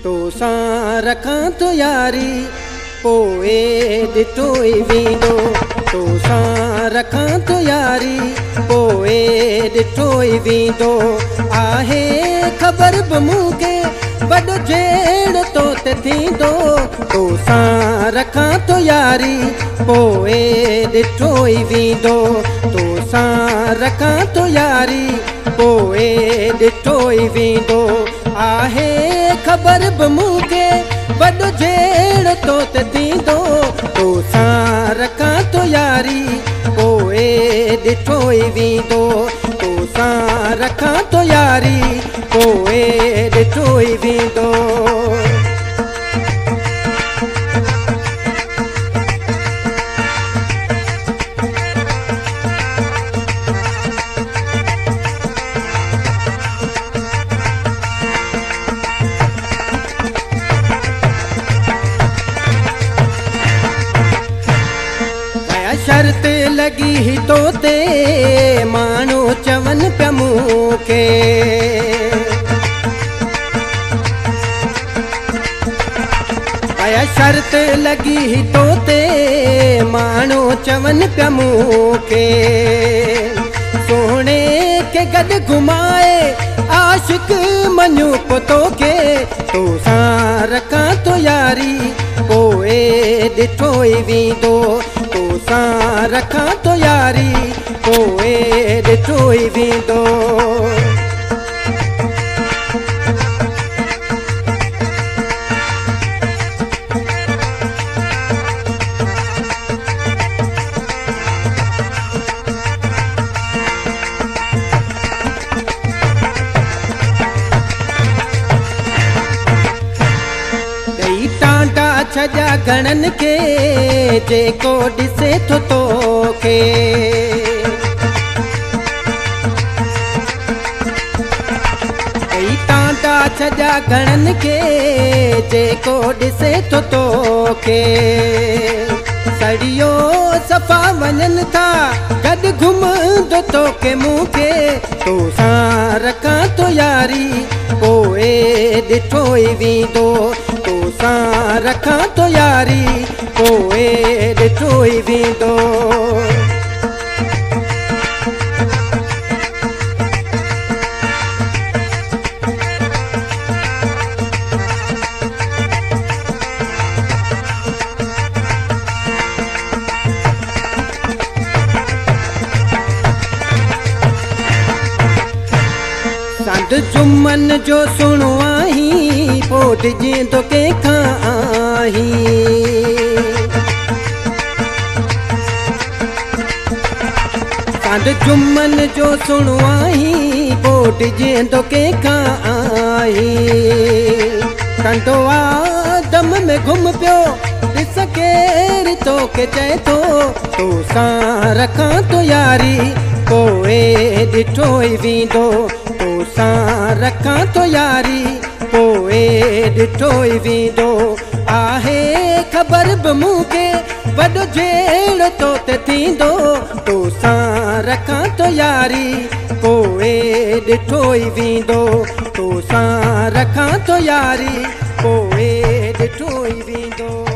तोसां रखां तो यारी पोए ॾिठो ई वेंदो। तोसां रखां तो यारी पोए ॾिठो ई वेंदो। आहे ख़बर बि मूंखे वॾो जहिड़ो तो ते थींदो। तोसां रखां तो यारी पोए ॾिठो ई वेंदो। तोसां रखां तो यारी पोए ॾिठो ई वेंदो। आहे ख़बर बि मूंखे वॾो जहिड़ो तो ते थींदो। तोसां रखां तो यारी पोए ॾिठो ई वेंदो। तोसां रखां तो यारी पोए ॾिठो ई वेंदो। शर्त लगी ही तो ते मानो चवन पिया मूंखे। शर्त लगी ही तो ते मानो चवन पिया मूंखे। सोने के गॾु घुमाए आशिक मञू पुतो के। तोसां रखां तो यारी पोए ॾिठो ई वेंदो। तोसां रखां तो यारी पोए ॾिठो ई वेंदो। टांटा छजा घणनि खे जेको ॾिसे थो तोखे। टांटा छजा घणनि खे जेको ॾिसे थो तोखे। सड़ियो सफ़ा वञनि था गॾु घुमंदो तोखे मूंखे। तोसां रखां तो यारी पोए ॾिठो ई वेंदो। तोसां रखां तो यारी पोए ॾिठो ई वेंदो। संद जुमन जो सुणो आहीं पोइ डिॼंदो कंहिंखां आहीं। संद जुमन जो सुणो आहीं पोइ डिॼंदो कंहिंखां आहीं। कंदो आदम में घुम पियो ॾिस केरु तोखे चए थो। तोसां रखां तो यारी पोए ॾिठो ई वेंदो। तोसां रखां तो यारी पोए ॾिठो ई वेंदो। आहे ख़बर बि मूंखे वॾो जहिड़ो तो ते थींदो। तोसां रखां तो यारी पोए ॾिठो ई वेंदो। तोसां रखां तो यारी पोए ॾिठो ई वेंदो।